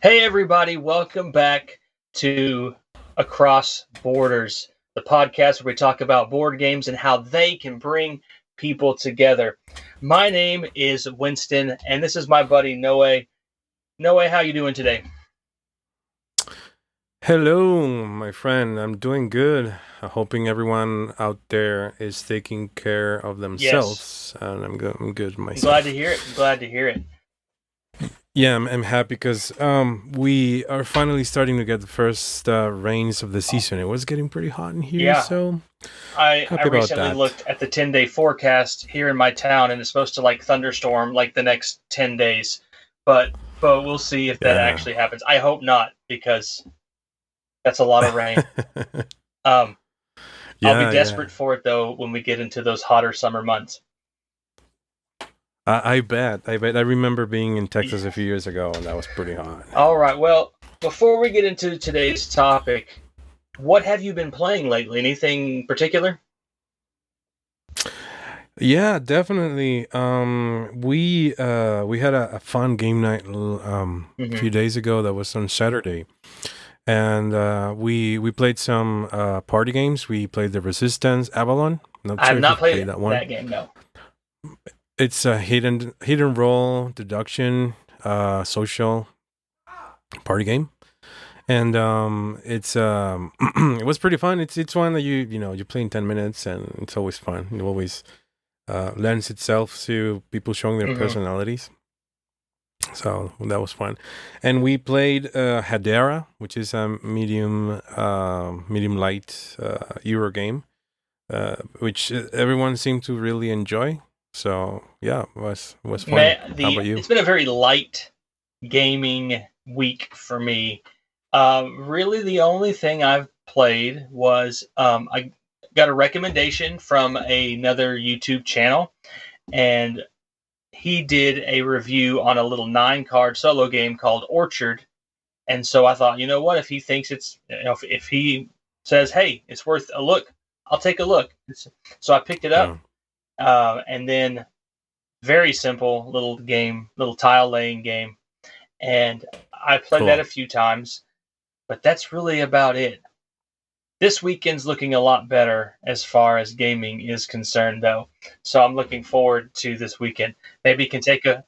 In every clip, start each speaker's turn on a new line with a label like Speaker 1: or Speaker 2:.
Speaker 1: Hey, everybody, welcome back to Across Borders, the podcast where we talk about board games and how they can bring people together. My name is Winston, and this is my buddy Noe. Noe, how you doing today?
Speaker 2: Hello, my friend. I'm doing good. Hoping everyone out there is taking care of
Speaker 1: Yes,
Speaker 2: themselves, and I'm good
Speaker 1: I'm glad to
Speaker 2: myself.
Speaker 1: hear it. I'm glad to hear it.
Speaker 2: Yeah, I'm happy because we are finally starting to get the first rains of the season. It was getting pretty hot in here,
Speaker 1: Yeah,
Speaker 2: so
Speaker 1: I
Speaker 2: happy about
Speaker 1: recently
Speaker 2: that.
Speaker 1: looked at the 10-day forecast here in my town, and it's supposed to thunderstorm like the next 10 days. But but we'll see if that
Speaker 2: Yeah.
Speaker 1: actually happens. I hope not, because that's a lot of rain. Um, I'll be
Speaker 2: Yeah, yeah.
Speaker 1: desperate for it though when we get into those hotter summer months.
Speaker 2: I bet. I bet. I remember being in Texas a few years ago, and that was pretty hot.
Speaker 1: All right. Well, before we get into today's topic, what have you been playing lately? Anything particular?
Speaker 2: Yeah, definitely. We had a fun game night a
Speaker 1: Hmm.
Speaker 2: few days ago. That was on Saturday, and we played some party games. We played the Resistance Avalon. Not
Speaker 1: I have
Speaker 2: sure if
Speaker 1: not
Speaker 2: you've played
Speaker 1: played
Speaker 2: that one.
Speaker 1: that game. No.
Speaker 2: It's a hidden roll deduction social party game, and it's it was pretty fun. It's one that you play in 10 minutes, and it's always fun. It always lends itself to people showing their
Speaker 1: Hmm.
Speaker 2: personalities. So that was fun, and we played Hedera, which is a medium light Euro game, which everyone seemed to really enjoy. So yeah, it was fun. How about you?
Speaker 1: It's been a very light gaming week for me. Really, the only thing I've played was I got a recommendation from another YouTube channel, and he did a review on a little 9 card solo game called Orchard. And so I thought, you know what? If he thinks if he says, hey, it's worth a look, I'll take a look. So I picked it up,
Speaker 2: Yeah,
Speaker 1: and then very simple little game, little tile laying game. And I played that
Speaker 2: cool.
Speaker 1: a few times, but that's really about it. This weekend's looking a lot better as far as gaming is concerned, though. So I'm looking forward to this weekend. Maybe can take a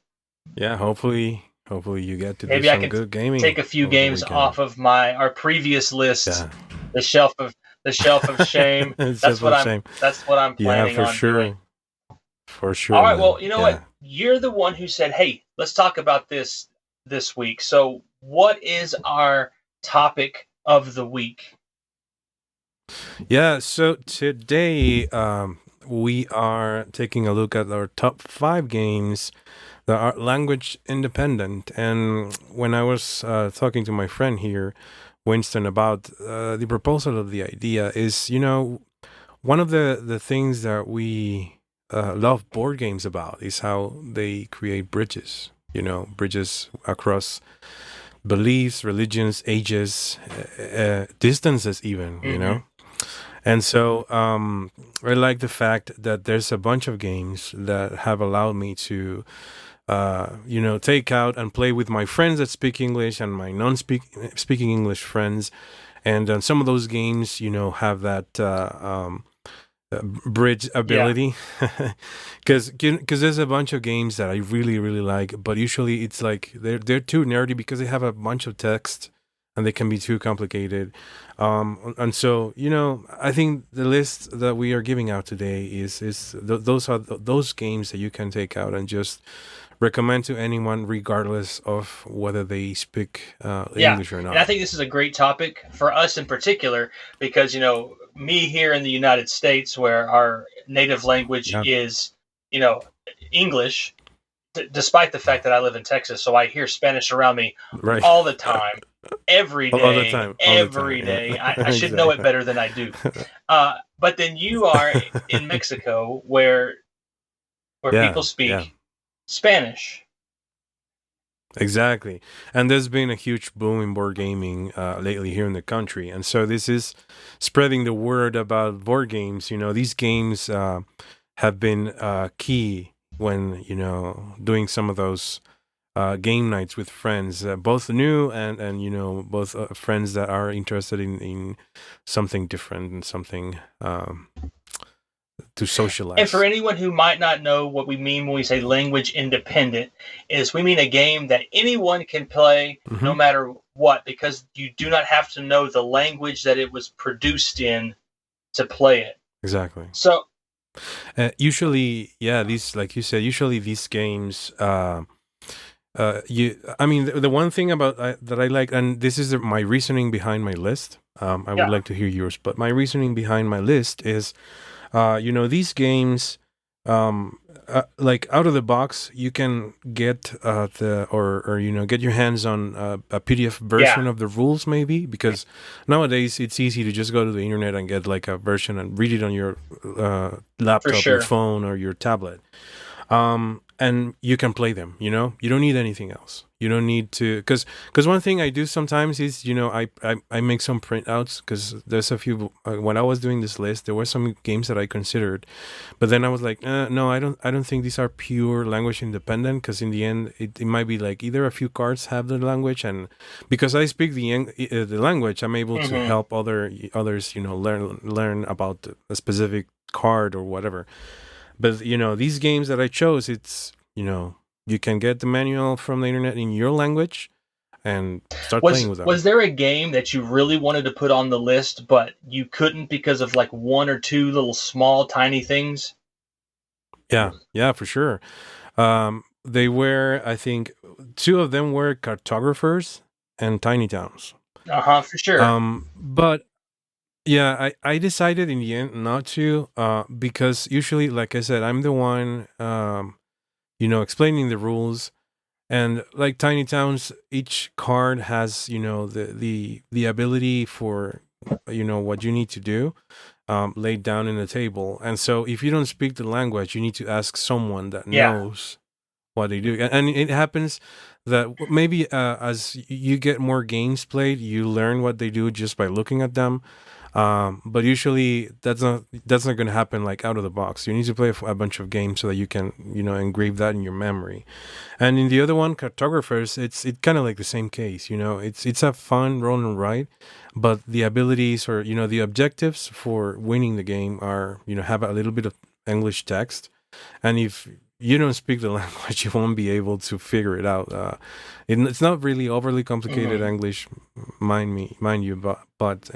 Speaker 2: Yeah, hopefully you get to do
Speaker 1: maybe I
Speaker 2: some
Speaker 1: can
Speaker 2: good gaming
Speaker 1: take a few
Speaker 2: over the
Speaker 1: games
Speaker 2: weekend.
Speaker 1: off of my our previous list,
Speaker 2: Yeah,
Speaker 1: the shelf of the shelf of shame.
Speaker 2: it's just a shame.
Speaker 1: That's what I'm
Speaker 2: Yeah,
Speaker 1: planning
Speaker 2: for
Speaker 1: on doing.
Speaker 2: sure, for
Speaker 1: All
Speaker 2: sure,
Speaker 1: right, well,
Speaker 2: man.
Speaker 1: you know what?
Speaker 2: Yeah.
Speaker 1: You're the one who said, "Hey, let's talk about this week." So, what is our topic of the week?
Speaker 2: Yeah, so today we are taking a look at our top 5 games that are language independent. And when I was talking to my friend here, Winston, about the proposal of the idea is, one of the things that we love board games about is how they create bridges, bridges across beliefs, religions, ages, distances, even,
Speaker 1: Hmm.
Speaker 2: and so I like the fact that there's a bunch of games that have allowed me to, take out and play with my friends that speak English and my non-speaking English friends. And some of those games, have that bridge
Speaker 1: Yeah,
Speaker 2: ability, because there's a bunch of games that I really really like, but usually it's like they're too nerdy because they have a bunch of text and they can be too complicated. And so I think the list that we are giving out today those are those games that you can take out and just recommend to anyone, regardless of whether they speak
Speaker 1: yeah,
Speaker 2: English or
Speaker 1: and I
Speaker 2: not.
Speaker 1: think this is a great topic for us in particular because me here in the United States, where our native language
Speaker 2: Yeah,
Speaker 1: is you know English, despite the fact that I live in Texas, so I hear Spanish around me
Speaker 2: right.
Speaker 1: all the time, every
Speaker 2: All the
Speaker 1: day,
Speaker 2: time, all the time.
Speaker 1: every day. I
Speaker 2: Yeah,
Speaker 1: should know it
Speaker 2: exactly.
Speaker 1: better than I do. But then you are in Mexico, where
Speaker 2: Yeah,
Speaker 1: people
Speaker 2: yeah.
Speaker 1: speak Spanish.
Speaker 2: Exactly. And there's been a huge boom in board gaming lately here in the country. And so this is spreading the word about board games. These games have been key when, doing some of those game nights with friends, both new and both friends that are interested in something different and something to
Speaker 1: And for
Speaker 2: socialize.
Speaker 1: anyone who might not know what we mean when we say language independent, is we mean a game that anyone can play no
Speaker 2: Hmm.
Speaker 1: matter what, because you do not have to know the language that it was produced in to play it.
Speaker 2: Exactly.
Speaker 1: So
Speaker 2: Usually, yeah, these, like you said, usually these games. I mean, the one thing about that I like, and this is my reasoning behind my list. I would
Speaker 1: yeah,
Speaker 2: like to hear yours, but my reasoning behind my list is, these games, like out of the box, you can get or get your hands on a PDF
Speaker 1: yeah,
Speaker 2: version of the rules, maybe, because nowadays it's easy to just go to the internet and get like a version and read it on your
Speaker 1: for
Speaker 2: laptop, your
Speaker 1: sure.
Speaker 2: phone, or your tablet. And you can play them. You don't need anything else. You don't need to, because one thing I do sometimes is, I make some printouts, because there's a few, when I was doing this list, there were some games that I considered, but then I was like, no, I don't think these are pure language independent, because in the end it might be like either a few cards have the language, and because I speak the language, I'm able to
Speaker 1: Hmm.
Speaker 2: help others, learn about a specific card or whatever. But these games that I chose, it's you can get the manual from the internet in your language and start playing with
Speaker 1: Was
Speaker 2: them.
Speaker 1: there a game that you really wanted to put on the list, but you couldn't because of like one or two little small tiny things?
Speaker 2: Yeah, yeah, for sure. They were, I think, two of them were cartographers and tiny towns.
Speaker 1: Uh huh, for sure.
Speaker 2: But yeah, I decided in the end not to, because usually, like I said, I'm the one, explaining the rules. And like tiny towns, each card has the ability for what you need to do, laid down in the table. And so if you don't speak the language, you need to ask someone that
Speaker 1: Yeah.
Speaker 2: knows what they do. And it happens that maybe as you get more games played, you learn what they do just by looking at them. But usually that's not going to happen like out of the box. You need to play a bunch of games so that you can engrave that in your memory. And in the other one, cartographers, it's kind of like the same case. It's a fun roll and write, but the abilities or the objectives for winning the game are have a little bit of English text, and if you don't speak the language, you won't be able to figure it out. It's not really overly complicated
Speaker 1: Hmm.
Speaker 2: English, mind you, but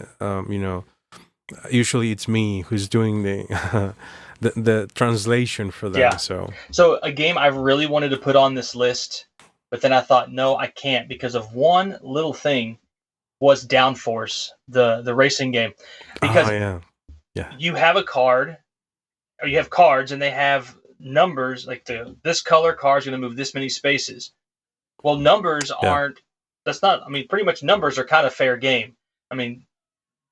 Speaker 2: usually it's me who's doing the the translation for them.
Speaker 1: Yeah.
Speaker 2: So
Speaker 1: So a game I really wanted to put on this list, but then I thought, no, I can't because of one little thing was Downforce, the racing game,
Speaker 2: oh
Speaker 1: because
Speaker 2: yeah, yeah,
Speaker 1: you have a card or you have cards and they have numbers like this color card is going to move this many spaces. Well, numbers
Speaker 2: yeah,
Speaker 1: aren't. That's not. I mean, pretty much numbers are kind of fair game. I mean,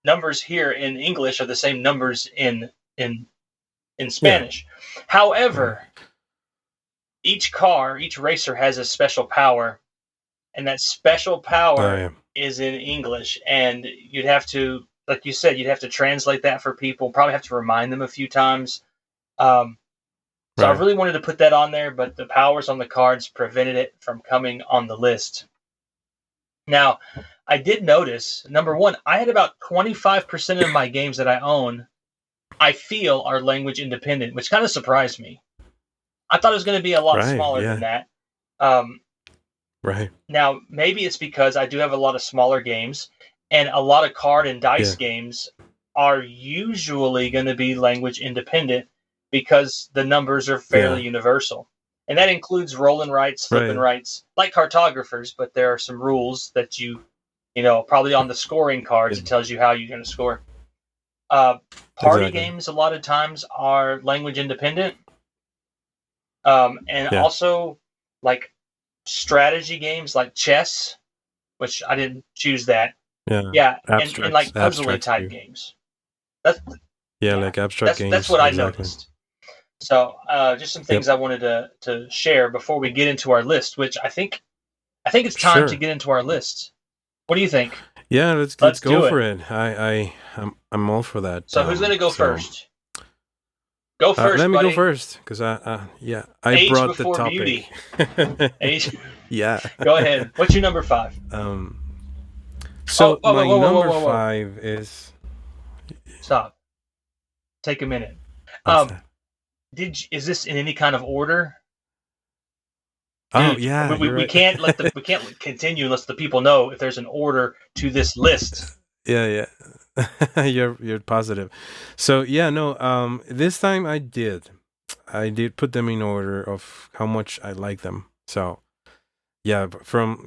Speaker 1: numbers here in English are the same numbers in
Speaker 2: yeah,
Speaker 1: Spanish.
Speaker 2: right.
Speaker 1: However, each racer has a special power, and that special
Speaker 2: Oh
Speaker 1: power
Speaker 2: yeah,
Speaker 1: is in English, and you'd have to, like you said, you'd have to translate that for people. Probably have to remind them a few times. Um, so I
Speaker 2: right.
Speaker 1: really wanted to put that on there, but the powers on the cards prevented it from coming on the list. Now, I did notice number one, I had about 25% of my games that I own, I feel are language independent, which kind of surprised me. I thought it was going to be a lot
Speaker 2: Right.
Speaker 1: smaller than
Speaker 2: Yeah.
Speaker 1: that. Um,
Speaker 2: Right.
Speaker 1: Now, maybe it's because I do have a lot of smaller games, and a lot of card and dice
Speaker 2: Yeah.
Speaker 1: games are usually going to be language independent because the numbers are fairly
Speaker 2: Yeah.
Speaker 1: universal. And that includes roll and rights, flip and
Speaker 2: Right.
Speaker 1: rights, like cartographers, but there are some rules that probably on the scoring cards,
Speaker 2: Yeah.
Speaker 1: it tells you how you're going to score. Uh, Party
Speaker 2: Exactly.
Speaker 1: games, a lot of times, are language independent. And
Speaker 2: Yeah.
Speaker 1: also, like strategy games like chess, which I didn't choose that.
Speaker 2: Yeah.
Speaker 1: Yeah, and
Speaker 2: Abstracts.
Speaker 1: like puzzly
Speaker 2: Abstracts
Speaker 1: type
Speaker 2: too.
Speaker 1: games. That's
Speaker 2: Yeah,
Speaker 1: yeah,
Speaker 2: like abstract
Speaker 1: that's
Speaker 2: games.
Speaker 1: what I
Speaker 2: Exactly.
Speaker 1: noticed. So just some
Speaker 2: Yep.
Speaker 1: things I wanted to share before we get into our list, which I think it's time to
Speaker 2: Sure.
Speaker 1: get into our list. What do you think?
Speaker 2: Yeah. Let's
Speaker 1: Let's
Speaker 2: go
Speaker 1: do
Speaker 2: for
Speaker 1: it.
Speaker 2: it. I'm all for that.
Speaker 1: So who's gonna go
Speaker 2: So
Speaker 1: first? Go
Speaker 2: let
Speaker 1: first,
Speaker 2: me go
Speaker 1: buddy.
Speaker 2: first because I yeah I
Speaker 1: Age
Speaker 2: brought the
Speaker 1: before
Speaker 2: topic.
Speaker 1: beauty. Age.
Speaker 2: Yeah.
Speaker 1: Go ahead. What's your number 5?
Speaker 2: Um.
Speaker 1: Oh,
Speaker 2: So
Speaker 1: whoa, whoa,
Speaker 2: my
Speaker 1: whoa, whoa, whoa,
Speaker 2: number
Speaker 1: whoa, whoa.
Speaker 2: 5 is
Speaker 1: Stop. Take a minute.
Speaker 2: what's
Speaker 1: Um,
Speaker 2: that?
Speaker 1: is this in any kind of order?
Speaker 2: Oh
Speaker 1: Dude,
Speaker 2: yeah,
Speaker 1: we,
Speaker 2: you're
Speaker 1: we
Speaker 2: right.
Speaker 1: can't let the we can't continue unless the people know if there's an order to this list.
Speaker 2: Yeah, yeah. You're positive. So yeah, no. This time I did put them in order of how much I like them. So yeah, from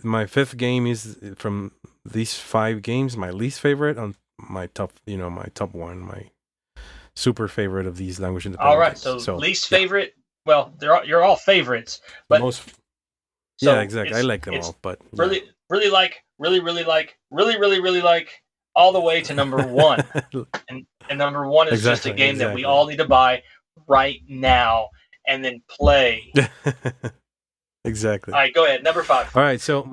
Speaker 2: my fifth game is from these 5 games, my least favorite on my top. My top one, my super favorite of these language
Speaker 1: All
Speaker 2: independent
Speaker 1: right,
Speaker 2: games.
Speaker 1: so
Speaker 2: So
Speaker 1: least
Speaker 2: yeah,
Speaker 1: favorite. Well, you're all favorites,
Speaker 2: the
Speaker 1: but
Speaker 2: most. Yeah,
Speaker 1: so
Speaker 2: exactly. I like them
Speaker 1: it's
Speaker 2: all, but yeah.
Speaker 1: really really like really like all the way to number 1. And number 1 is just a
Speaker 2: Exactly,
Speaker 1: game that we
Speaker 2: exactly.
Speaker 1: all need to buy right now and then play.
Speaker 2: Exactly.
Speaker 1: All right, go ahead. Number 5.
Speaker 2: All right, so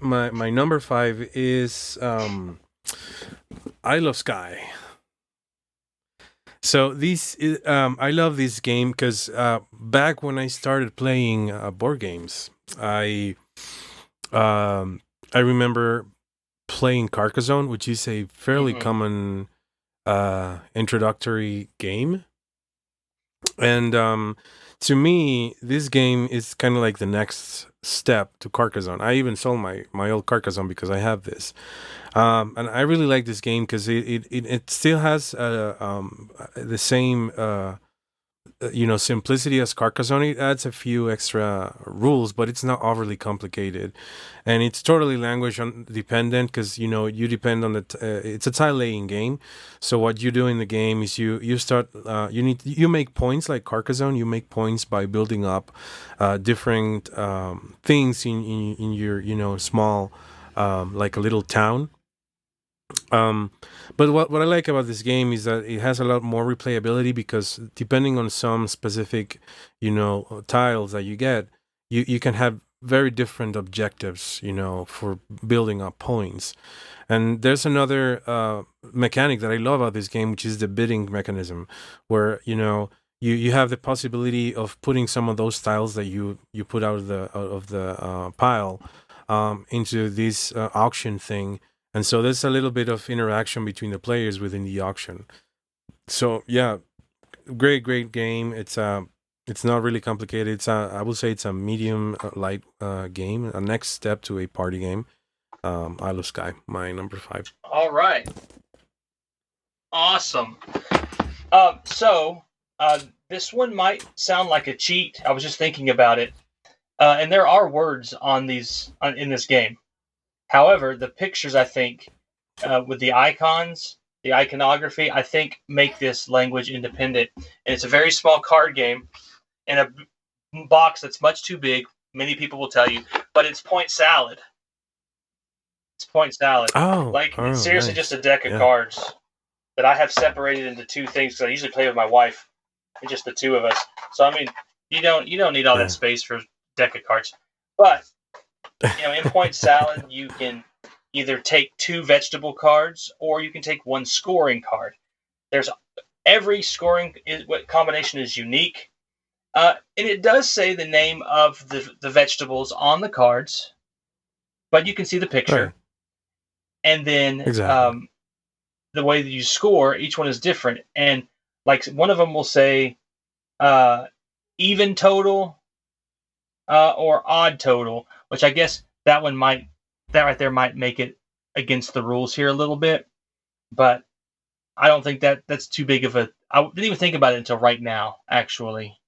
Speaker 2: my number 5 is I Love Sky. So I love this game because back when I started playing board games, um, I remember playing Carcassonne, which is a fairly
Speaker 1: Mm-hmm.
Speaker 2: common introductory game. And to me, this game is kind of like the next step to Carcassonne. I even sold my old Carcassonne because I have this. And I really like this game because it still has the same simplicity as Carcassonne. It adds a few extra rules, but it's not overly complicated, and it's totally language dependent because you depend on it's a tile laying game. So what you do in the game is you start you make points like Carcassonne. You make points by building up different things in your small like a little town. um, but what I like about this game is that it has a lot more replayability because depending on some specific, tiles that you get, you can have very different objectives, for building up points. And there's another mechanic that I love about this game, which is the bidding mechanism, where you have the possibility of putting some of those tiles that you put out of the pile into this auction thing, and so there's a little bit of interaction between the players within the auction. So yeah, great game. It's not really complicated. I would say it's a medium light game, a next step to a party game. I Love Sky, my number 5.
Speaker 1: All right. Awesome. So this one might sound like a cheat. I was just thinking about it, and there are words on these in this game. However, the pictures I think with the icons, the iconography, I think make this language independent. And it's a very small card game in a box that's much too big. Many people will tell you, but it's point salad. It's point salad. Like it's seriously just
Speaker 2: Nice.
Speaker 1: a deck of
Speaker 2: Yeah.
Speaker 1: cards that I have separated into 2 things because I usually play with my wife. It's just the 2 of us. So I mean, you don't need all that space for a deck of cards. But in point salad, you can either take 2 vegetable cards or you can take 1 scoring card. There's every scoring combination is unique, and it does say the name of the vegetables on the cards, but you can see the picture.
Speaker 2: Right.
Speaker 1: And then
Speaker 2: Exactly.
Speaker 1: the way that you score, each one is different. And like one of them will say even total or odd total, which I guess that right there might make it against the rules here a little bit. But I don't think that's too big of a. I didn't even think about it until right now, actually.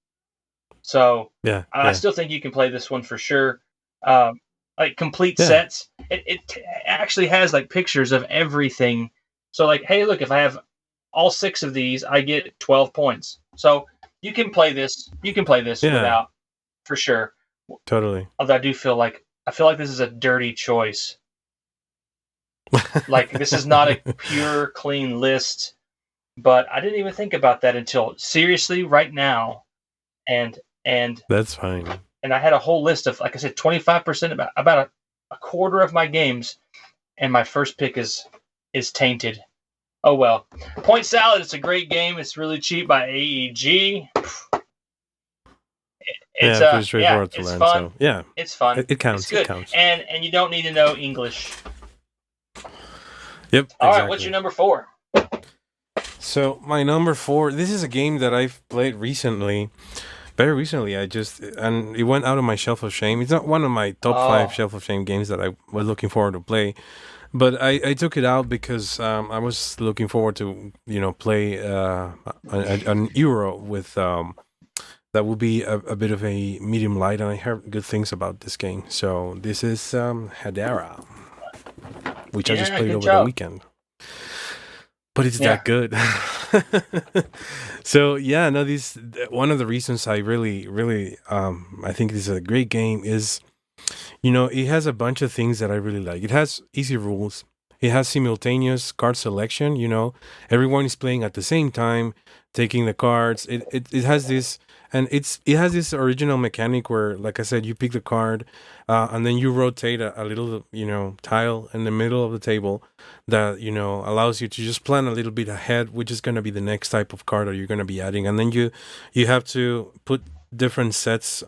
Speaker 1: So
Speaker 2: Yeah.
Speaker 1: I
Speaker 2: Yeah.
Speaker 1: still think you can play this one for sure. Like complete
Speaker 2: Yeah.
Speaker 1: sets. It actually has like pictures of everything. So like, hey, look, if I have all 6 of these, I get 12 points. So you can play this. You can play this
Speaker 2: Yeah.
Speaker 1: without, for sure.
Speaker 2: Totally.
Speaker 1: Although I feel like this is a dirty choice. Like this is not a pure clean list. But I didn't even think about that until seriously right now, and and
Speaker 2: That's fine.
Speaker 1: and I had a whole list of, like I said, 25%, about a quarter of my games, and my first pick is tainted. Oh well. Point Salad, it's a great game. It's really cheap by AEG. It's
Speaker 2: Yeah, pretty
Speaker 1: yeah,
Speaker 2: straightforward to
Speaker 1: it's
Speaker 2: learn.
Speaker 1: fun.
Speaker 2: So yeah,
Speaker 1: It's fun.
Speaker 2: it
Speaker 1: It's
Speaker 2: counts. It
Speaker 1: good,
Speaker 2: counts.
Speaker 1: and you don't need to know English.
Speaker 2: Yep,
Speaker 1: All right, what's your
Speaker 2: exactly.
Speaker 1: number 4?
Speaker 2: So my number 4. This is a game that I've played recently. Very recently, and it went out of my shelf of shame. It's not one of my top 5
Speaker 1: Oh,
Speaker 2: shelf of shame games that I was looking forward to play, but I took it out because I was looking forward to play an Euro with that will be a bit of a medium light, and I heard good things about this game. So this is Hedera, which I just
Speaker 1: yeah,
Speaker 2: played
Speaker 1: good
Speaker 2: over the
Speaker 1: job.
Speaker 2: weekend. But it's
Speaker 1: Yeah.
Speaker 2: that good. So yeah, no, these one of the reasons I really I think this is a great game is it has a bunch of things that I really like. It has easy rules. It has simultaneous card selection. Everyone is playing at the same time, taking the cards. It has this, and it has this original mechanic where, like I said, you pick the card, and then you rotate a little tile in the middle of the table that allows you to just plan a little bit ahead, which is going to be the next type of card that you're going to be adding, and then you have to put different sets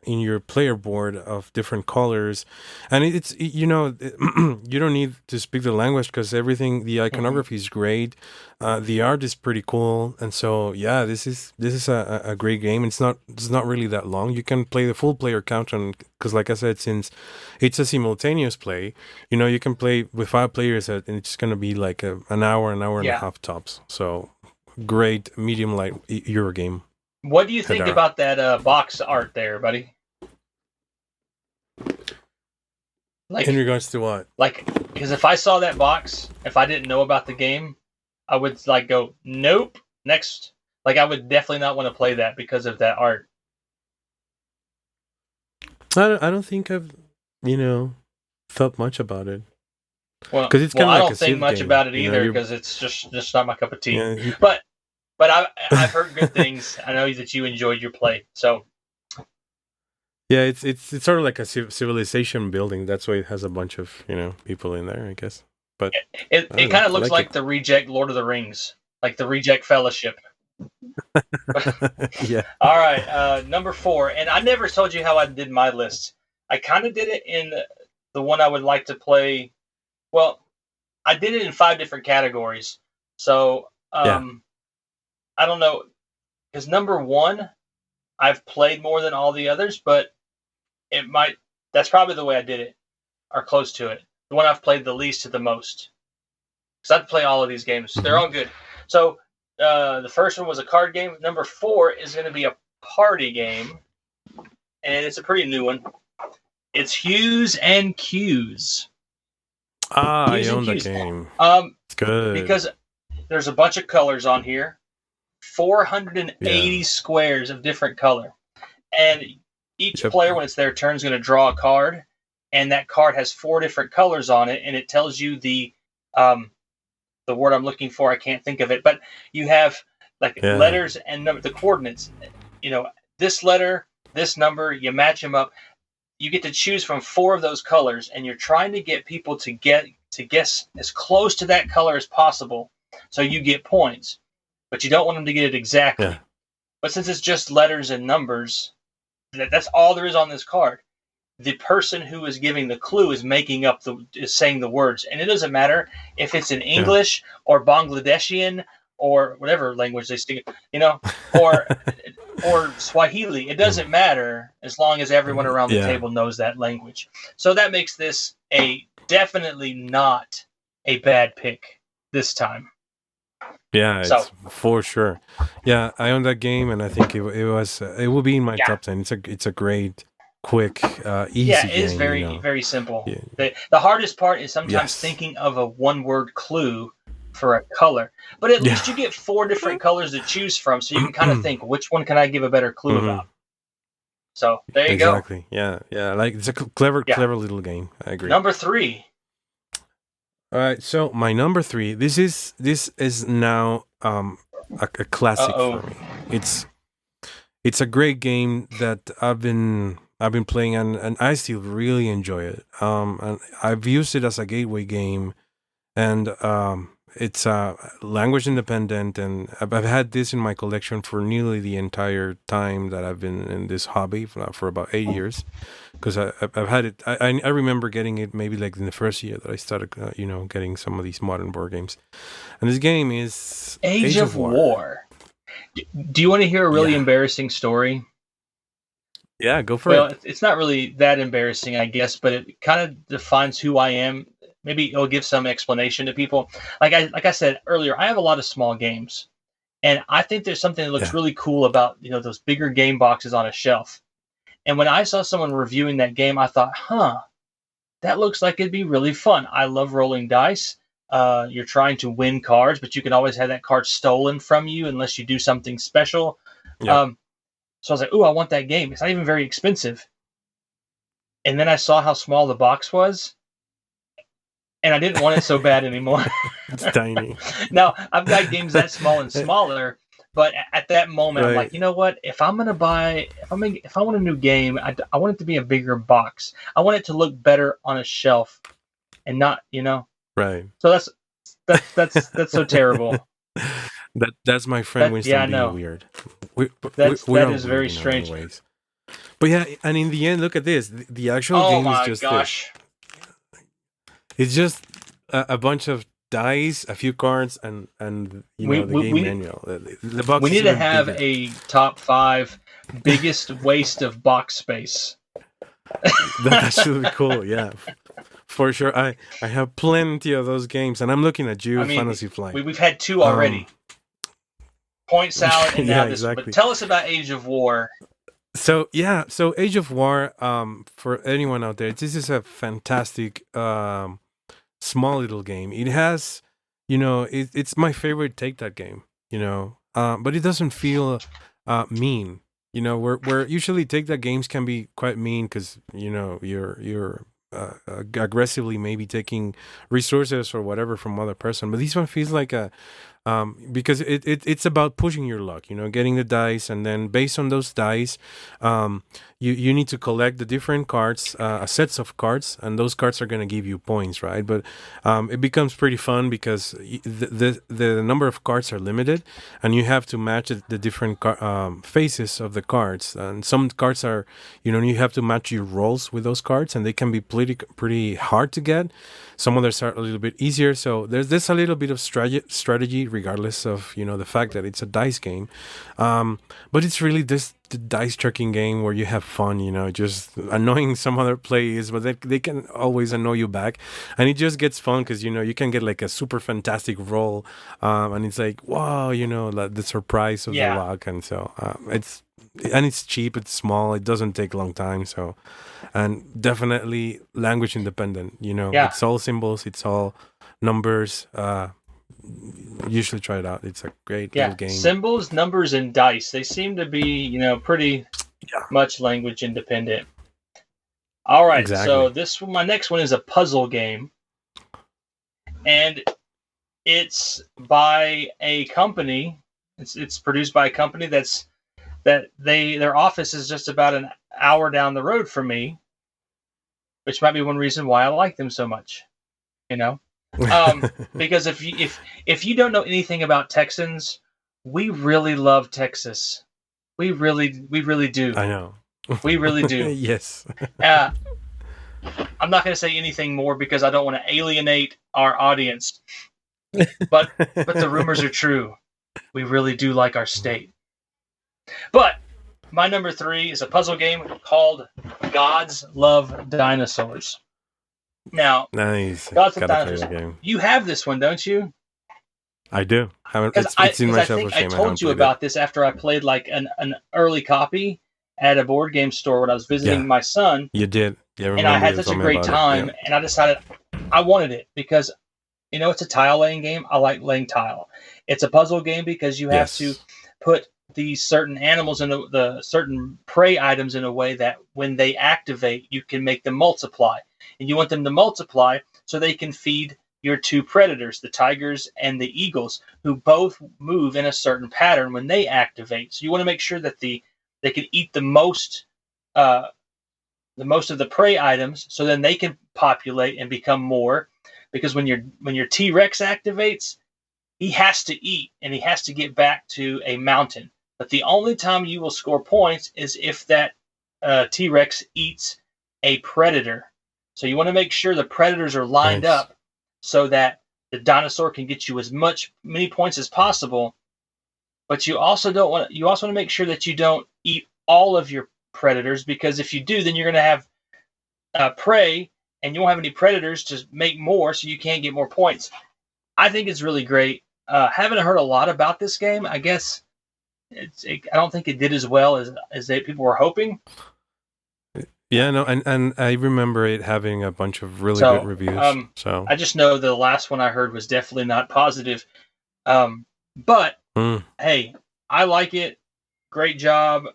Speaker 2: in your player board of different colors, and you don't need to speak the language because everything, the
Speaker 1: Hmm.
Speaker 2: iconography is great, the art is pretty cool, and so yeah, this is a great game. It's not really that long. You can play the full player count on, because like I said, since it's a simultaneous play, you can play with 5 players, and it's going to be like an hour and a
Speaker 1: Yeah.
Speaker 2: half tops. So great medium light Euro game.
Speaker 1: What do you think
Speaker 2: Hedera.
Speaker 1: about that box art there, buddy?
Speaker 2: In
Speaker 1: Like,
Speaker 2: regards to what?
Speaker 1: because if I saw that box, if I didn't know about the game, I would like go, nope, next. Like, I would definitely not want to play that because of that art.
Speaker 2: I don't think I've, thought much about it.
Speaker 1: Well,
Speaker 2: Because it's kind of
Speaker 1: I
Speaker 2: like a
Speaker 1: don't think
Speaker 2: Civ
Speaker 1: much
Speaker 2: game.
Speaker 1: about it either because it's just not my cup of tea.
Speaker 2: Yeah,
Speaker 1: But I've heard good things. I know that you enjoyed your play, so
Speaker 2: yeah, it's sort of like a civilization building. That's why it has a bunch of, people in there, I guess. But
Speaker 1: it
Speaker 2: I
Speaker 1: it
Speaker 2: don't know.
Speaker 1: kind of
Speaker 2: I
Speaker 1: looks
Speaker 2: like
Speaker 1: like
Speaker 2: it.
Speaker 1: the reject Lord of the Rings, like the reject Fellowship.
Speaker 2: Yeah.
Speaker 1: All right, number 4, and I never told you how I did my list. I kind of did it in the one I would like to play. Well, I did it in 5 different categories. So
Speaker 2: Yeah.
Speaker 1: I don't know, because number 1 I've played more than all the others, but it might that's probably the way I did it, or close to it. The one I've played the least to the most. Because I play all of these games. They're
Speaker 2: Hmm.
Speaker 1: all good. So the first one was a card game. Number 4 is going to be a party game, and it's a pretty new one. It's Hughes and Qs.
Speaker 2: I
Speaker 1: Hughes and
Speaker 2: own that
Speaker 1: Qs.
Speaker 2: game.
Speaker 1: Um,
Speaker 2: It's good.
Speaker 1: because there's a bunch of colors on here, 480
Speaker 2: Yeah.
Speaker 1: squares of different color, and each
Speaker 2: Yep.
Speaker 1: player, when it's their turn, is going to draw a card, and that card has 4 different colors on it, and it tells you um, the word I'm looking for. I can't think of it, but you have like
Speaker 2: Yeah.
Speaker 1: letters and the coordinates. You know, this letter, this number, you match them up. You get to choose from 4 of those colors, and you're trying to get people to guess as close to that color as possible, so you get points. But you don't want them to get it
Speaker 2: Yeah.
Speaker 1: exactly. But since it's just letters and numbers, that's all there is on this card. The person who is giving the clue is is saying the words, and it doesn't matter if it's in
Speaker 2: Yeah.
Speaker 1: English or Bangladeshian or whatever language they speak, or Swahili. It doesn't matter as long as everyone around the
Speaker 2: Yeah.
Speaker 1: table knows that language. So that makes this a definitely not a bad pick this time.
Speaker 2: Yeah,
Speaker 1: So
Speaker 2: it's for sure. Yeah, I own that game, and I think it will be in my
Speaker 1: yeah,
Speaker 2: top 10. It's a great, quick,
Speaker 1: yeah,
Speaker 2: easy
Speaker 1: it is
Speaker 2: game.
Speaker 1: very simple.
Speaker 2: Yeah.
Speaker 1: The hardest part is sometimes
Speaker 2: Yes.
Speaker 1: thinking of a one word clue for a color. But at
Speaker 2: Yeah.
Speaker 1: least you get 4 different colors to choose from, so you can kind of think which one can I give a better clue
Speaker 2: Hmm.
Speaker 1: about. So there you go.
Speaker 2: Exactly. Yeah. Yeah. Like it's a clever,
Speaker 1: Yeah.
Speaker 2: clever little game. I agree.
Speaker 1: Number 3.
Speaker 2: All right. So my number 3. This is now a classic
Speaker 1: Uh-oh.
Speaker 2: for me. It's a great game that I've been playing, and I still really enjoy it. And I've used it as a gateway game, and it's language independent, and I've had this in my collection for nearly the entire time that I've been in this hobby for about 8 years. Because I've had it. I remember getting it maybe like in the first year that I started, getting some of these modern board games. And this game is
Speaker 1: Age
Speaker 2: Age of
Speaker 1: of
Speaker 2: War.
Speaker 1: War. Do you want to hear a really embarrassing story?
Speaker 2: Yeah, go for
Speaker 1: Well,
Speaker 2: it.
Speaker 1: it's not really that embarrassing, I guess, but it kind of defines who I am. Maybe it'll give some explanation to people. Like I said earlier, I have a lot of small games, and I think there's something that looks
Speaker 2: Yeah.
Speaker 1: really cool about those bigger game boxes on a shelf. And when I saw someone reviewing that game, I thought, that looks like it'd be really fun. I love rolling dice. You're trying to win cards, but you can always have that card stolen from you unless you do something special.
Speaker 2: Yeah.
Speaker 1: So I was like, "Ooh, I want that game. It's not even very expensive." And then I saw how small the box was, and I didn't want it so bad anymore.
Speaker 2: It's tiny.
Speaker 1: Now I've got games that small and smaller, but at that moment, I'm like,
Speaker 2: Right.
Speaker 1: you know what? If I'm gonna buy, if I want a new game, I want it to be a bigger box. I want it to look better on a shelf, and not,
Speaker 2: Right.
Speaker 1: So that's so terrible.
Speaker 2: That's my friend
Speaker 1: Yeah, I
Speaker 2: Winston being
Speaker 1: know.
Speaker 2: weird. We're
Speaker 1: That
Speaker 2: all
Speaker 1: is
Speaker 2: weird,
Speaker 1: very strange.
Speaker 2: anyways. But yeah, and in the end, look at this. The actual
Speaker 1: Oh
Speaker 2: game is
Speaker 1: my
Speaker 2: just this.
Speaker 1: gosh.
Speaker 2: It's just a bunch of dice, a few cards, and
Speaker 1: We
Speaker 2: the
Speaker 1: we
Speaker 2: game
Speaker 1: we,
Speaker 2: manual. The box
Speaker 1: we
Speaker 2: is
Speaker 1: need to
Speaker 2: even
Speaker 1: have
Speaker 2: bigger.
Speaker 1: a top 5 biggest waste of box space.
Speaker 2: That's really cool. Yeah, for sure. I have plenty of those games, and I'm looking at
Speaker 1: I
Speaker 2: you,
Speaker 1: mean,
Speaker 2: Fantasy Flight.
Speaker 1: we've had 2 already. Point Salad and now
Speaker 2: Yeah,
Speaker 1: this one. But
Speaker 2: exactly.
Speaker 1: tell us about Age of War.
Speaker 2: So Age of War. For anyone out there, this is a fantastic small little game. It has, it's my favorite take that game. But it doesn't feel mean. Where usually take that games can be quite mean because you're aggressively maybe taking resources or whatever from other person. But this one feels like a because it's about pushing your luck, getting the dice, and then based on those dice, you need to collect the different cards, sets of cards, and those cards are going to give you points, right? But it becomes pretty fun because the number of cards are limited, and you have to match the different faces of the cards, and some cards are, you have to match your rolls with those cards, and they can be pretty hard to get. Some others are a little bit easier, so there's a little bit of strategy regardless of the fact that it's a dice game, but it's really the dice tracking game where you have fun, just annoying some other players, but they can always annoy you back, and it just gets fun because you can get like a super fantastic roll, and it's like wow, like the surprise of the
Speaker 1: Yeah.
Speaker 2: luck, and so it's cheap, it's small, it doesn't take a long time, so and definitely language independent.
Speaker 1: Yeah.
Speaker 2: It's all symbols, it's all numbers. You should try it out. It's a great little game.
Speaker 1: Symbols, numbers, and dice. They seem to be, pretty much language independent. All right,
Speaker 2: Exactly.
Speaker 1: so my next one is a puzzle game, and it's by a company. It's produced by a company their office is just about an hour down the road from me, which might be one reason why I like them so much. Because if you don't know anything about Texans, we really love Texas. We really do.
Speaker 2: I know.
Speaker 1: We really do.
Speaker 2: Yes.
Speaker 1: I'm not going to say anything more because I don't want to alienate our audience. But the rumors are true. We really do like our state. But my number 3 is a puzzle game called Gods Love Dinosaurs. Now,
Speaker 2: nice.
Speaker 1: Gods Love
Speaker 2: Gotta play
Speaker 1: Dinosaurs.
Speaker 2: the game.
Speaker 1: You have this one, don't you?
Speaker 2: I do.
Speaker 1: Because
Speaker 2: it's in my shelf of
Speaker 1: I
Speaker 2: shame.
Speaker 1: told you about this after I played like an early copy at a board game store when I was visiting my son.
Speaker 2: You did. Yeah,
Speaker 1: and I had such a great time, and I decided I wanted it because it's a tile laying game. I like laying tile. It's a puzzle game because you have to put these certain animals in the certain prey items in a way that when they activate, you can make them multiply. And you want them to multiply so they can feed your 2 predators, the tigers and the eagles, who both move in a certain pattern when they activate. So you want to make sure that they can eat the most of the prey items, so then they can populate and become more. because when your T-Rex activates, he has to eat and he has to get back to a mountain. But the only time you will score points is if that T-Rex eats a predator. So you want to make sure the predators are lined up so that the dinosaur can get you many points as possible. But you also want to make sure that you don't eat all of your predators, because if you do, then you're going to have prey, and you won't have any predators to make more, so you can't get more points. I think it's really great. Haven't heard a lot about this game. I guess I don't think it did as well as people were hoping.
Speaker 2: Yeah, no, and I remember it having a bunch of really good reviews. So
Speaker 1: I just know the last one I heard was definitely not positive. But hey, I like it. Great job,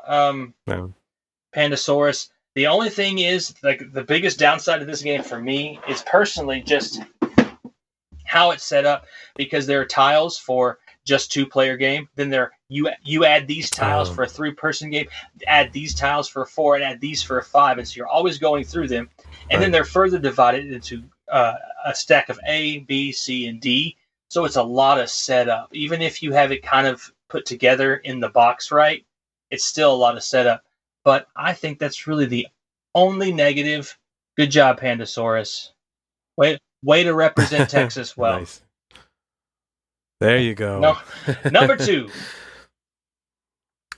Speaker 1: Pandasaurus. The only thing is, like, the biggest downside of this game for me is personally just how it's set up, because there are tiles for just 2-player game. Then you add these tiles for a 3-person game, add these tiles for a 4, and add these for a 5, and so you're always going through them. And then they're further divided into a stack of A, B, C, and D. So it's a lot of setup. Even if you have it kind of put together in the box right, it's still a lot of setup. But I think that's really the only negative. Good job, Pandasaurus. Way to represent Texas well.
Speaker 2: Nice. There you go.
Speaker 1: No, number 2.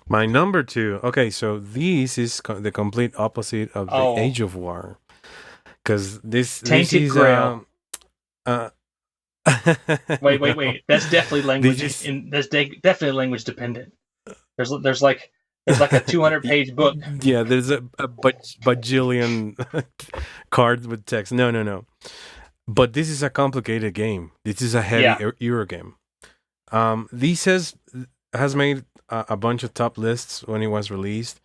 Speaker 2: My number 2. Okay, so this is the complete opposite of the Age of War, because this is
Speaker 1: Grail. Wait. That's definitely language. That's definitely language dependent. There's like a 200-page book.
Speaker 2: Yeah, there's a bajillion cards with text. No. But this is a complicated game. This is a heavy Euro game. This has made a bunch of top lists when it was released,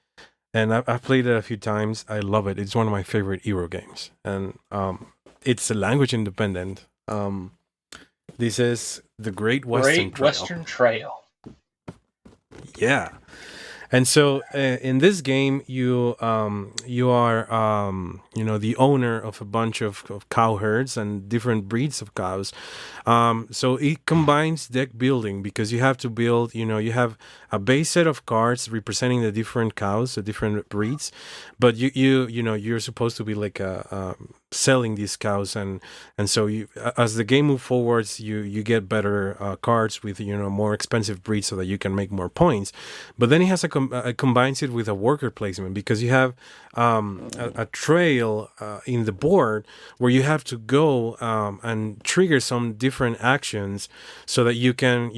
Speaker 2: and I've played it a few times. I love it. It's one of my favorite Euro games, and it's a language independent. This is the Great Western Trail. Yeah. And so in this game, you are the owner of a bunch of cow herds and different breeds of cows. So it combines deck building, because you have to build. You have a base set of cards representing the different cows, the different breeds, but you're supposed to be like selling these cows, and so as the game moves forwards, you get better cards with more expensive breeds so that you can make more points. But then it has combines it with a worker placement, because you have a trail in the board where you have to go and trigger some different actions so that you can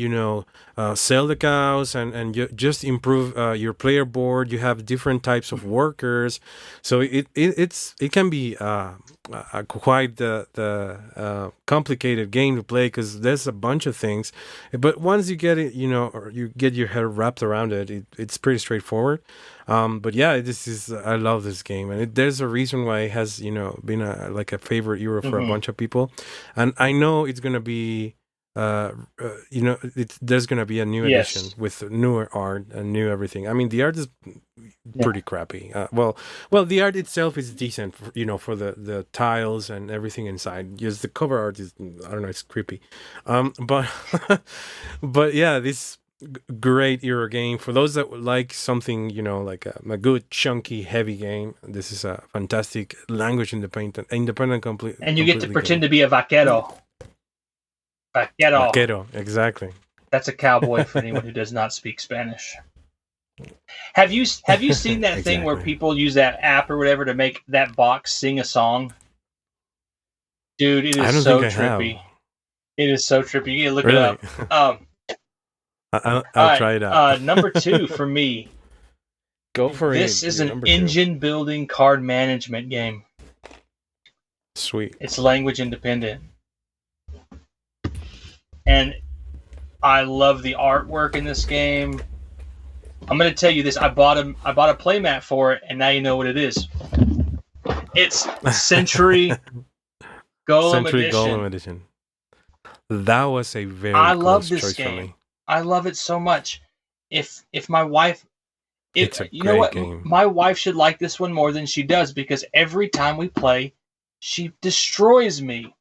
Speaker 2: sell the cows and you just improve your player board. You have different types of workers, so it can be quite the complicated game to play, because there's a bunch of things. But once you get it, or you get your head wrapped around it, it's pretty straightforward. But yeah, I love this game, and there's a reason why it has been a favorite Euro for a bunch of people, and I know it's gonna be there's gonna be a new edition with newer art and new everything. I mean, the art is pretty crappy. Well, the art itself is decent for the tiles and everything inside. Just the cover art is, I don't know, it's creepy. But but yeah, this great Euro game for those that would like something like a good chunky heavy game. This is a fantastic language independent complete,
Speaker 1: and you get to pretend to be a vaquero.
Speaker 2: Vaquero, exactly.
Speaker 1: That's a cowboy for anyone who does not speak Spanish. Have you seen that thing where people use that app or whatever to make that box sing a song? Dude, it is so trippy. It is so trippy. You can look it up.
Speaker 2: I'll try it out.
Speaker 1: Number 2 for me.
Speaker 2: Go for it.
Speaker 1: This is an engine building card management game.
Speaker 2: Sweet.
Speaker 1: It's language independent. And I love the artwork in this game. I'm going to tell you this. I bought a playmat for it, and now you know what it is. It's Century Golem Edition.
Speaker 2: That was a very
Speaker 1: I love
Speaker 2: this
Speaker 1: choice
Speaker 2: game.
Speaker 1: For me. I love it so much. If my wife,
Speaker 2: it's a
Speaker 1: you know what,
Speaker 2: game.
Speaker 1: My wife should like this one more than she does, because every time we play, she destroys me.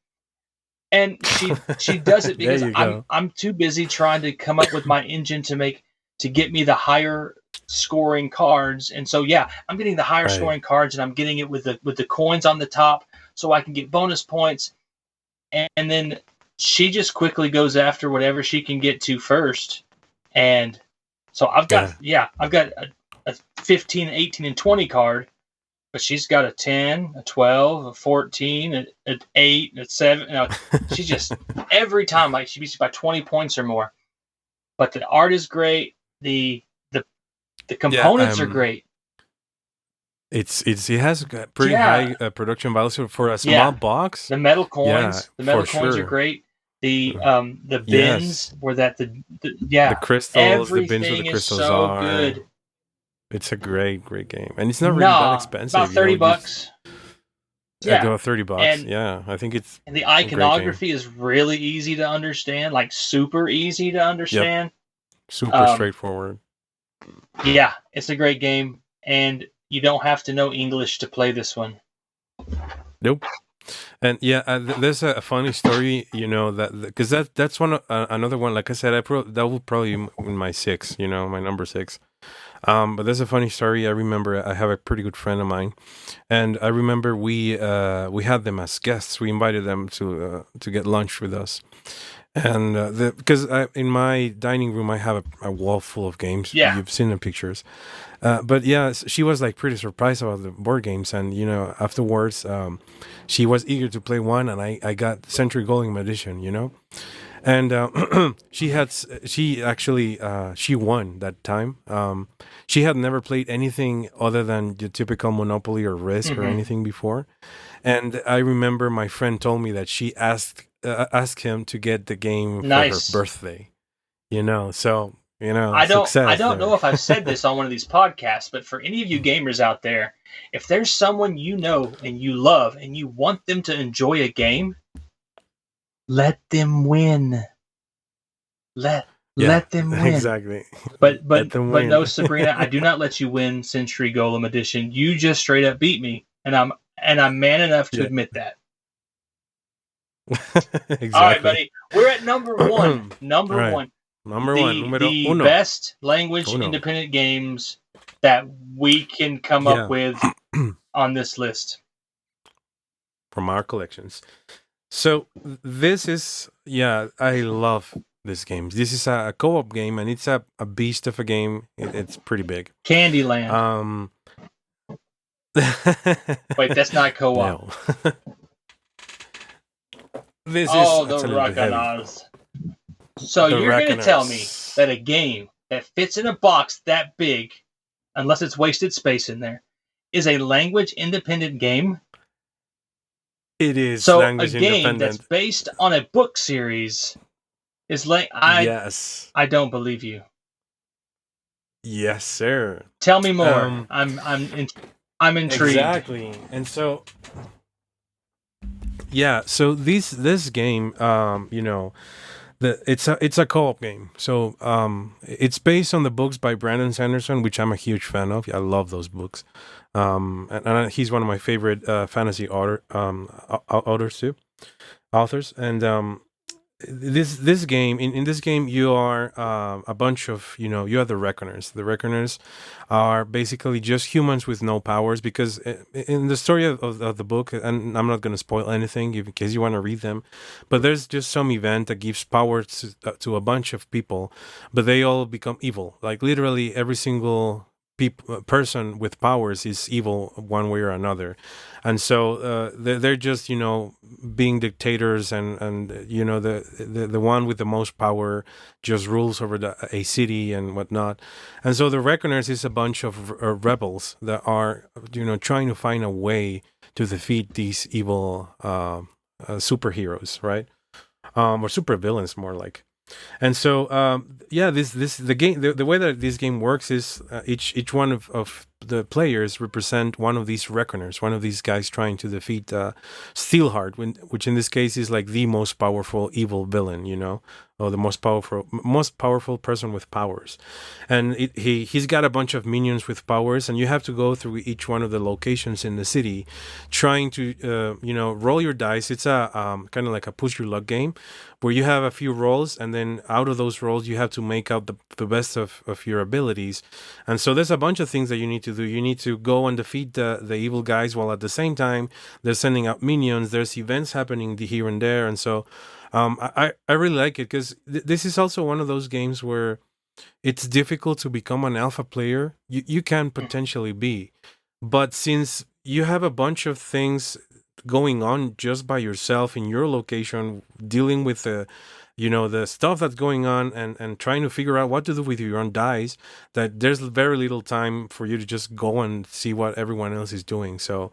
Speaker 1: And she does it
Speaker 2: There
Speaker 1: because
Speaker 2: you
Speaker 1: I'm
Speaker 2: go.
Speaker 1: I'm too busy trying to come up with my engine to get me the higher scoring cards. And so yeah, I'm getting the higher
Speaker 2: Right.
Speaker 1: scoring cards, and I'm getting it with the coins on the top, so I can get bonus points. And then she just quickly goes after whatever she can get to first. And so I've got a 15, 18, and 20 card, but she's got a 10, a 12, a 14, an 8, a 7. You know, she's just every time like she beats you by 20 points or more. But the art is great. The
Speaker 2: Yeah.
Speaker 1: components are great.
Speaker 2: It has got pretty
Speaker 1: Yeah,
Speaker 2: high production values for a small
Speaker 1: yeah.
Speaker 2: box.
Speaker 1: The metal
Speaker 2: Yeah,
Speaker 1: coins,
Speaker 2: for
Speaker 1: are
Speaker 2: sure.
Speaker 1: great. The
Speaker 2: Yes,
Speaker 1: bins where
Speaker 2: the
Speaker 1: yeah,
Speaker 2: crystals, the bins where the
Speaker 1: everything is
Speaker 2: crystals
Speaker 1: so
Speaker 2: are.
Speaker 1: good.
Speaker 2: It's a great game, and it's not really that
Speaker 1: Nah, about
Speaker 2: expensive.
Speaker 1: 30
Speaker 2: Just
Speaker 1: bucks. Yeah.
Speaker 2: about $30.
Speaker 1: And
Speaker 2: Yeah, I think it's
Speaker 1: the
Speaker 2: a great game.
Speaker 1: iconography is really easy to understand, like super easy to
Speaker 2: Yep,
Speaker 1: understand.
Speaker 2: super
Speaker 1: Um,
Speaker 2: straightforward.
Speaker 1: yeah, it's a great game, and you don't have to know English to play this one.
Speaker 2: Nope. And yeah, there's a funny story, that because that's one another one. Like I said, that will probably be in my six, my number six. But there's a funny story. I remember I have a pretty good friend of mine, and I remember we had them as guests. We invited them to get lunch with us, and because in my dining room I have a wall full of games.
Speaker 1: Yeah,
Speaker 2: You've seen the pictures, but yeah, she was like pretty surprised about the board games, and afterwards, she was eager to play one, and I got Century Golden Edition, and she actually she won that time. She had never played anything other than the typical Monopoly or Risk or anything before, and I remember my friend told me that she asked him to get the game for her
Speaker 1: nice.
Speaker 2: birthday. So
Speaker 1: I
Speaker 2: success
Speaker 1: don't know
Speaker 2: there.
Speaker 1: if I've said this on one of these podcasts, but for any of you gamers out there, if there's someone you know and you love and you want them to enjoy a game, let them win. Let
Speaker 2: Yeah,
Speaker 1: them win.
Speaker 2: exactly.
Speaker 1: But
Speaker 2: Let them win.
Speaker 1: no, Sabrina, I do not let you win Century Golem Edition. You just straight up beat me, and I'm man enough to
Speaker 2: Yeah.
Speaker 1: admit that.
Speaker 2: Exactly.
Speaker 1: All right, buddy. We're at number one. Number
Speaker 2: right.
Speaker 1: one.
Speaker 2: Number one. Numero
Speaker 1: The
Speaker 2: uno.
Speaker 1: best language
Speaker 2: Uno.
Speaker 1: independent games that we can come up with on this list
Speaker 2: from our collections. So this is I love this game. This is a co-op game, and it's a beast of a game. It's pretty big.
Speaker 1: Candyland. Wait, that's not co-op.
Speaker 2: No. This
Speaker 1: oh,
Speaker 2: is
Speaker 1: the
Speaker 2: a little bit heavy.
Speaker 1: Reckoners. So
Speaker 2: The
Speaker 1: you're going to tell me
Speaker 2: Reckoners.
Speaker 1: that a game that fits in a box that big, unless it's wasted space in there, is a language independent game?
Speaker 2: It is
Speaker 1: So a
Speaker 2: language
Speaker 1: game that's
Speaker 2: independent.
Speaker 1: based on a book series is
Speaker 2: Yes.
Speaker 1: I don't believe you.
Speaker 2: Yes, sir.
Speaker 1: Tell me more. I'm intrigued.
Speaker 2: Exactly. And so so this game, it's a co-op game. So it's based on the books by Brandon Sanderson, which I'm a huge fan of. I love those books. And he's one of my favorite fantasy authors too. And this game in this game you are a bunch of you are the Reckoners. The Reckoners are basically just humans with no powers, because in the story of the book, and I'm not going to spoil anything in case you want to read them, but there's just some event that gives power to a bunch of people, but they all become evil. Like literally every single person with powers is evil one way or another, and so they're just being dictators, and the one with the most power just rules over a city and whatnot. And so the Reckoners is a bunch of rebels that are trying to find a way to defeat these evil superheroes, right? Or super villains, more like. And so the game, the way that this game works is each one of the players represent one of these reckoners, one of these guys trying to defeat Steelheart, which in this case is like the most powerful evil villain, or the most powerful person with powers. And he's got a bunch of minions with powers, and you have to go through each one of the locations in the city, trying to roll your dice. It's a kind of like a push your luck game, where you have a few rolls, and then out of those rolls you have to make out the best of your abilities. And so there's a bunch of things that you need to do. You need to go and defeat the evil guys, while at the same time they're sending out minions. There's events happening here and there. And so I really like it, because this is also one of those games where it's difficult to become an alpha player. You can potentially be, but since you have a bunch of things going on just by yourself in your location, dealing with the stuff that's going on, and trying to figure out what to do with your own dice, that there's very little time for you to just go and see what everyone else is doing. So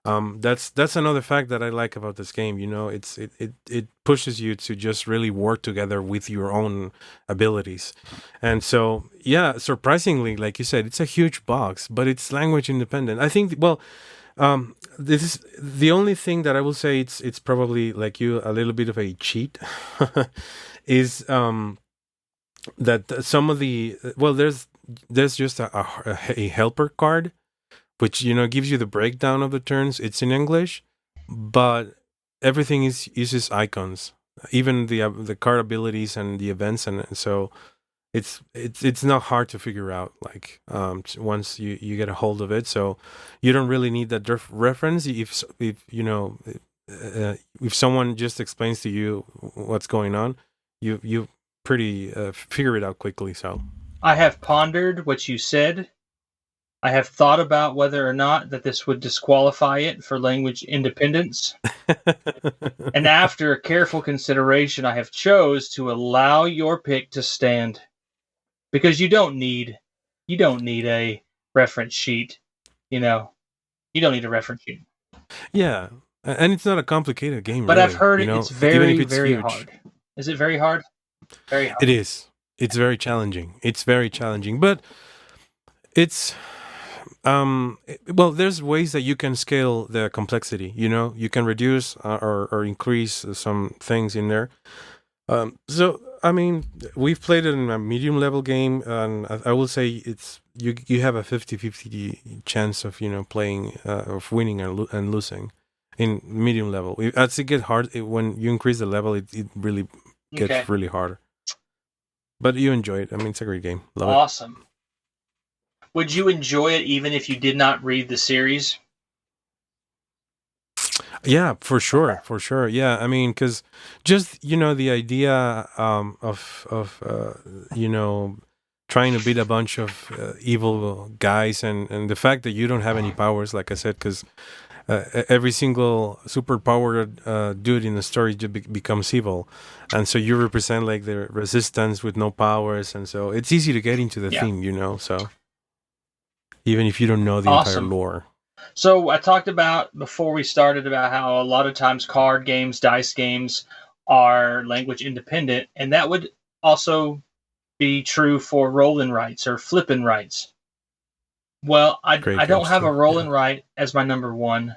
Speaker 2: that's another fact that I like about this game. It pushes you to just really work together with your own abilities. And so, yeah, surprisingly, like you said, it's a huge box, but it's language independent. I think, this is the only thing that I will say it's probably, like you, a little bit of a cheat is that some of the there's just a helper card, which gives you the breakdown of the turns. It's in English, but everything uses icons, even the card abilities and the events, and so it's not hard to figure out, like once you get a hold of it. So you don't really need that reference if someone just explains to you what's going on, you pretty figure it out quickly. So
Speaker 1: I have pondered what you said. I have thought about whether or not that this would disqualify it for language independence. And after careful consideration, I have chose to allow your pick to stand. Because you don't need a reference sheet. You don't need a reference sheet.
Speaker 2: Yeah, and it's not a complicated game.
Speaker 1: But
Speaker 2: really,
Speaker 1: I've heard it's very, very
Speaker 2: huge.
Speaker 1: hard. Is it very hard? Very hard.
Speaker 2: It is. It's very challenging. But it's there's ways that you can scale the complexity. You can reduce or increase some things in there. So I mean, we've played it in a medium level game, and I will say it's you have a 50-50 chance of playing of winning and losing in medium level. As it gets hard, when you increase the level, it really gets really hard. But you enjoy it. I mean, it's a great game. Love
Speaker 1: awesome. It. Would you enjoy it even if you did not read the series?
Speaker 2: Yeah, for sure. Yeah, I mean, because just the idea of trying to beat a bunch of evil guys, and the fact that you don't have any powers, like I said, because every single super powered dude in the story becomes evil, and so you represent like the resistance with no powers, and so it's easy to get into the theme, so even if you don't know the entire lore.
Speaker 1: So I talked about before we started about how a lot of times card games, dice games are language independent, and that would also be true for roll and writes or flip and writes. Well, I don't have a roll and write as my number one,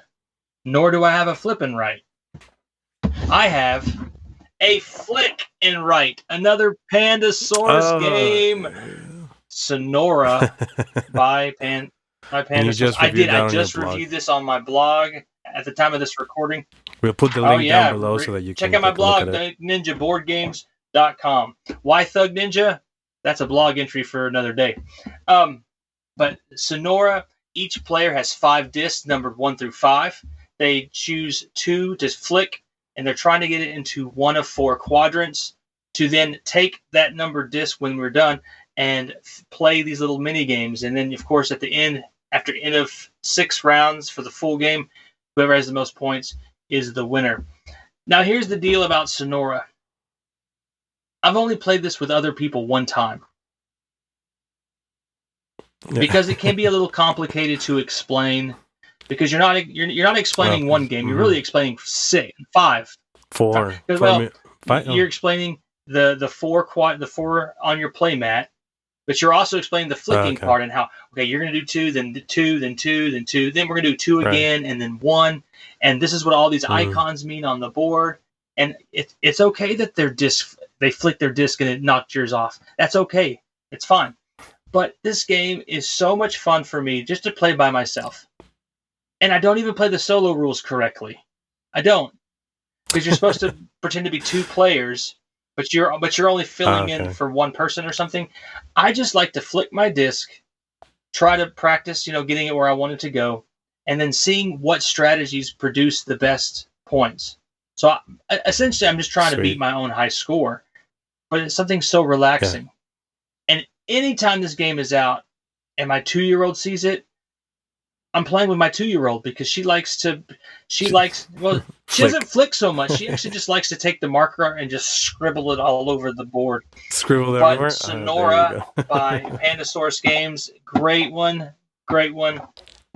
Speaker 1: nor do I have a flip and write. I have a flick and write, another Pandasaurus game, Sonora by Pandasaurus. I just reviewed this on my blog at the time of this recording.
Speaker 2: We'll put the link down below so that you can
Speaker 1: check out my blog, ninjaboardgames.com. Why Thug Ninja? That's a blog entry for another day. But Sonora, each player has 5 discs numbered 1 through 5. They choose 2 to flick, and they're trying to get it into one of 4 quadrants to then take that numbered disc when we're done and play these little mini games. And then, of course, at the end, after end of 6 rounds for the full game, whoever has the most points is the winner. Now, here's the deal about Sonora. I've only played this with other people one time. Because it can be a little complicated to explain. Because you're not explaining one game, you're really explaining 5.
Speaker 2: 4.
Speaker 1: You're explaining the 4 on your play mat, but you're also explaining the flicking
Speaker 2: Okay.
Speaker 1: part and how, okay, you're going to do 2, then 2, then 2, then 2, then we're going to do 2 again, and then 1, and this is what all these icons mean on the board. And it's okay that they flick their disc and it knocked yours off. That's okay. It's fine. But this game is so much fun for me just to play by myself. And I don't even play the solo rules correctly. I don't. Because you're supposed to pretend to be 2 players, but you're only filling in for 1 person or something. I just like to flick my disc, try to practice, getting it where I want it to go, and then seeing what strategies produce the best points. So essentially, I'm just trying to beat my own high score, but it's something so relaxing. Yeah. And anytime this game is out and my 2-year-old sees it, I'm playing with my 2-year-old because she doesn't flick so much. She actually just likes to take the marker and just scribble it all over the board.
Speaker 2: Scribble everywhere?
Speaker 1: Sonora by Pandasaurus Games, great one.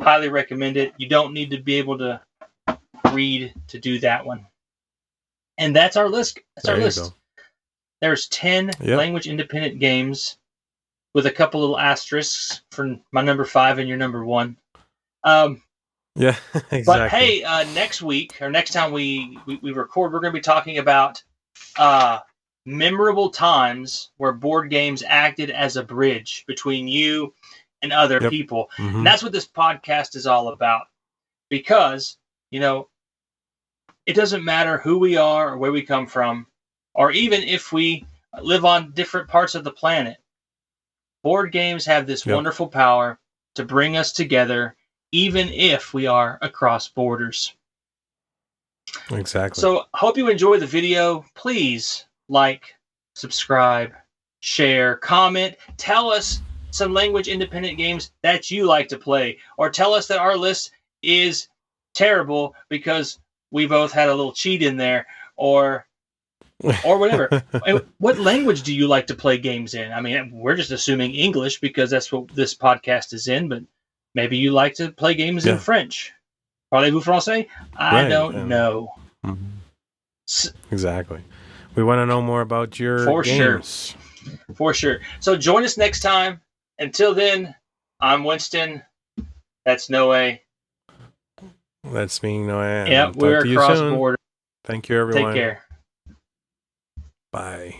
Speaker 1: Highly recommend it. You don't need to be able to read to do that one. And that's our list. There's 10 language independent games with a couple little asterisks for my number 5 and your number 1.
Speaker 2: Yeah, exactly.
Speaker 1: But hey, next week or next time we record, we're going to be talking about memorable times where board games acted as a bridge between you and other people. Mm-hmm. And that's what this podcast is all about. Because, it doesn't matter who we are or where we come from, or even if we live on different parts of the planet. Board games have this wonderful power to bring us together, even if we are across borders.
Speaker 2: Exactly.
Speaker 1: So, hope you enjoy the video. Please like, subscribe, share, comment. Tell us some language independent games that you like to play, or tell us that our list is terrible because we both had a little cheat in there, or whatever. What language do you like to play games in? I mean, we're just assuming English because that's what this podcast is in, but maybe you like to play games in French. Parlez-vous français? I don't know.
Speaker 2: Mm-hmm. Exactly. We want to know more about your games.
Speaker 1: For sure. So join us next time. Until then, I'm Winston. That's Noe.
Speaker 2: That's me, Noe.
Speaker 1: Yeah, we're across border.
Speaker 2: Thank you, everyone.
Speaker 1: Take care.
Speaker 2: Bye.